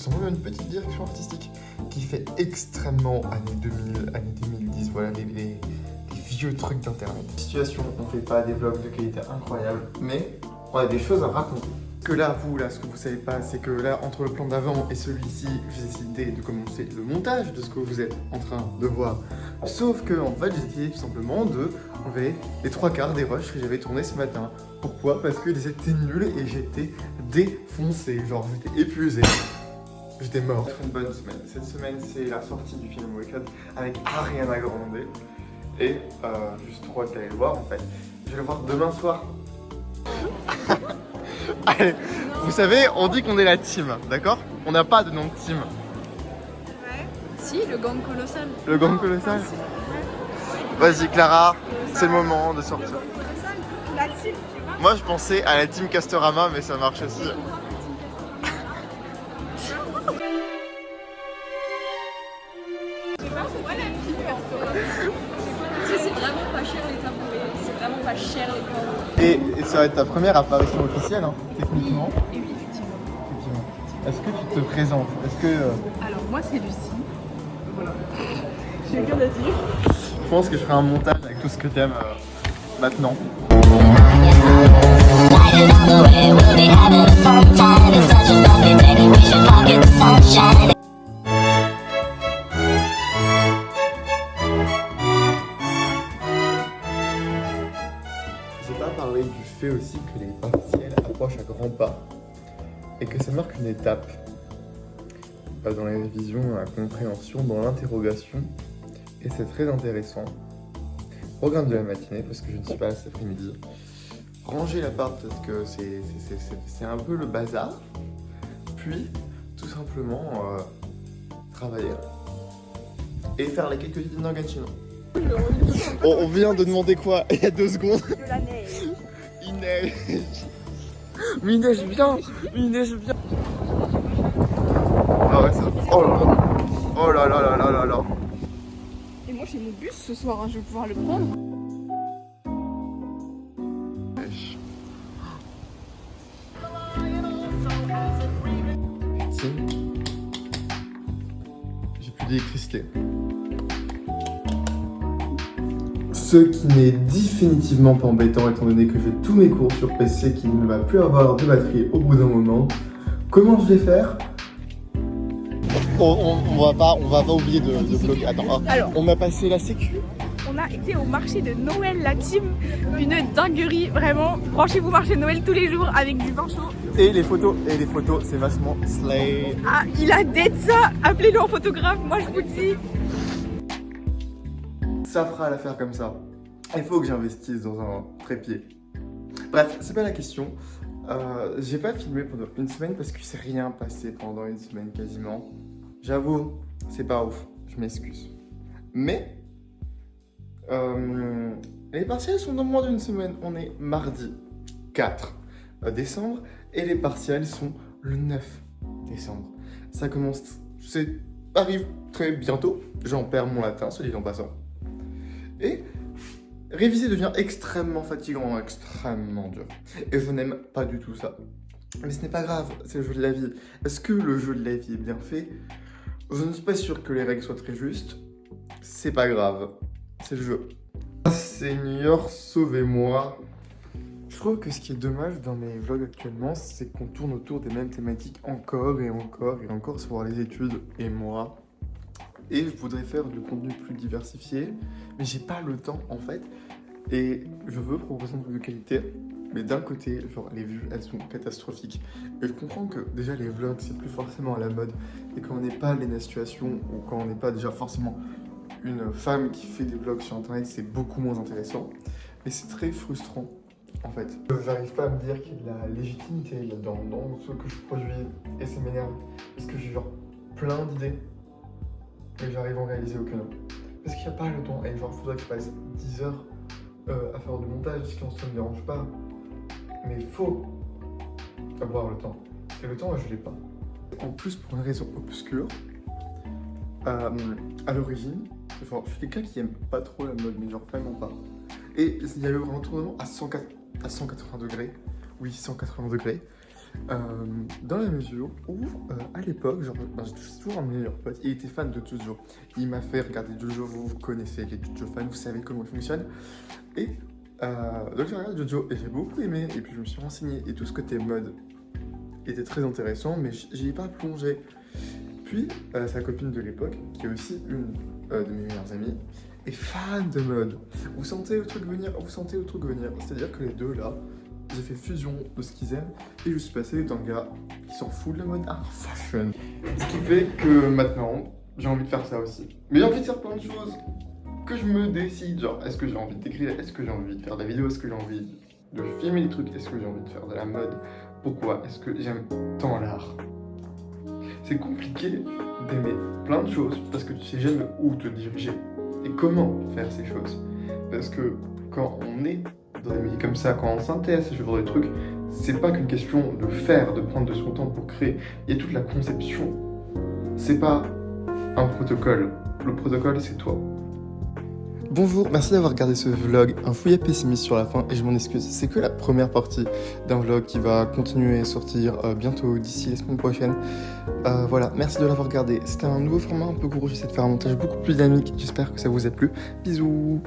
C'est vraiment une petite direction artistique qui fait extrêmement années 2000, années 2010, voilà les vieux trucs d'internet. Situation, on fait pas des vlogs de qualité incroyable, mais on a des choses à raconter. Que là, ce que vous savez pas, c'est que là, entre le plan d'avant et celui-ci, j'ai décidé de commencer le montage de ce que vous êtes en train de voir. Sauf que, en fait, j'ai décidé tout simplement de enlever les 3/4 des rushs que j'avais tournés ce matin. Pourquoi? Parce qu'ils étaient nuls et j'étais défoncé, genre j'étais épuisé. J'étais mort. Une bonne semaine. Cette semaine, c'est la sortie du film Wicked avec Ariana Grande. Et juste trop hâte d'aller le voir en fait. Je vais le voir demain soir. Allez, vous savez, on dit qu'on est la team, d'accord? On n'a pas de nom de team. Ouais. Si, le gang colossal. Le gang colossal? Vas-y Clara, c'est le moment de sortir. La team, tu vois. Moi je pensais à la team Castorama, mais ça marche aussi. C'est vraiment pas cher les tabourets, c'est vraiment pas cher les tabourets. Et ça va être ta première apparition officielle, hein, techniquement. Et oui, effectivement. Est-ce que tu te présentes? Est-ce que... Alors moi c'est Lucie. Voilà. J'ai rien à dire. Je pense que je ferai un montage avec tout ce que t'aimes maintenant. J'ai pas parlé du fait aussi que les partiels approchent à grands pas et que ça marque une étape dans la révision, dans la compréhension, dans l'interrogation, et c'est très intéressant. Programme de la matinée, parce que je ne suis pas là cet après-midi. Ranger l'appart, parce que c'est un peu le bazar. Puis, tout simplement, travailler. Et faire les quelques idées dans Genshin. On vient de demander quoi il y a 2 secondes? De la neige. Il neige. Mais il neige bien. Il neige bien. Ah ouais, ça... Oh là là. Oh là là là là là là. Et moi j'ai mon bus ce soir, hein, je vais pouvoir le prendre. J'ai plus d'électricité. Ce qui n'est définitivement pas embêtant étant donné que j'ai tous mes cours sur PC qui ne va plus avoir de batterie au bout d'un moment. Comment je vais faire? On va pas oublier de bloquer. Attends, Alors. on a passé la sécu. On a été au marché de Noël, la team, une dinguerie, vraiment. Branchez-vous marché de Noël tous les jours avec du vin chaud. Et les photos, c'est vachement slay. Ah, il a d'être ça. Appelez-le en photographe, moi je vous le dis. Ça fera l'affaire comme ça. Il faut que j'investisse dans un trépied. Bref, c'est pas la question. J'ai pas filmé pendant une semaine parce que c'est rien passé pendant une semaine quasiment. J'avoue, c'est pas ouf. Je m'excuse. Mais les partiels sont dans moins d'une semaine. On est mardi 4 décembre et les partiels sont le 9 décembre. Ça commence, arrive très bientôt. J'en perds mon latin, soit dit en passant. Et réviser devient extrêmement fatigant, extrêmement dur. Et je n'aime pas du tout ça. Mais ce n'est pas grave, c'est le jeu de la vie. Est-ce que le jeu de la vie est bien fait? Je ne suis pas sûr que les règles soient très justes. C'est pas grave, c'est le jeu. Seigneur, sauvez-moi. Je trouve que ce qui est dommage dans mes vlogs actuellement, c'est qu'on tourne autour des mêmes thématiques encore et encore et encore sur les études et moi. Et je voudrais faire du contenu plus diversifié, mais j'ai pas le temps en fait. Et je veux proposer un truc de qualité, mais d'un côté, genre les vues elles sont catastrophiques. Et je comprends que déjà les vlogs c'est plus forcément à la mode, et quand on n'est pas Lena Situation, ou quand on n'est pas déjà forcément une femme qui fait des vlogs sur internet, c'est beaucoup moins intéressant. Mais c'est très frustrant en fait. J'arrive pas à me dire qu'il y a de la légitimité là-dedans, dans ce que je produis, et ça m'énerve, parce que j'ai genre plein d'idées. Et j'arrive à en réaliser aucune. Parce qu'il n'y a pas le temps. Et genre, il faudrait que je passe 10 heures à faire du montage, ce qui en soi ne me dérange pas. Mais il faut avoir le temps. Et le temps, je l'ai pas. En plus, pour une raison obscure, à l'origine, genre, je suis quelqu'un qui aime pas trop la mode, mais genre vraiment pas. Et il y a eu un tournement à 180 degrés. Oui, 180 degrés. Dans la mesure où, à l'époque, genre, j'ai toujours un meilleur pote, il était fan de Jojo. Il m'a fait regarder Jojo, vous connaissez les Jojo fans, vous savez comment il fonctionne. Et donc j'ai regardé Jojo et j'ai beaucoup aimé, et puis je me suis renseigné, et tout ce côté mode était très intéressant, mais j'y ai pas plongé. Puis, sa copine de l'époque, qui est aussi une de mes meilleures amies, est fan de mode. Vous sentez le truc venir, C'est-à-dire que les deux là, j'ai fait fusion de ce qu'ils aiment et je suis passé d'un gars qui s'en fout de la mode à fashion. Ce qui fait que maintenant, j'ai envie de faire ça aussi. Mais j'ai envie de faire plein de choses que je me décide. Genre, est-ce que j'ai envie d'écrire? Est-ce que j'ai envie de faire de la vidéo? Est-ce que j'ai envie de filmer des trucs? Est-ce que j'ai envie de faire de la mode? Pourquoi? Est-ce que j'aime tant l'art? C'est compliqué d'aimer plein de choses parce que tu sais jamais où te diriger et comment faire ces choses. Parce que quand on est dans des musiques comme ça, quand on s'intéresse à ce genre de trucs, c'est pas qu'une question de faire, de prendre de son temps pour créer. Il y a toute la conception. C'est pas un protocole. Le protocole, c'est toi. Bonjour, merci d'avoir regardé ce vlog, un fouillis pessimiste sur la fin et je m'en excuse, c'est que la première partie d'un vlog qui va continuer à sortir bientôt d'ici la semaine prochaine. Voilà, merci de l'avoir regardé, c'était un nouveau format un peu court, j'essaie de faire un montage beaucoup plus dynamique, j'espère que ça vous a plu, bisous.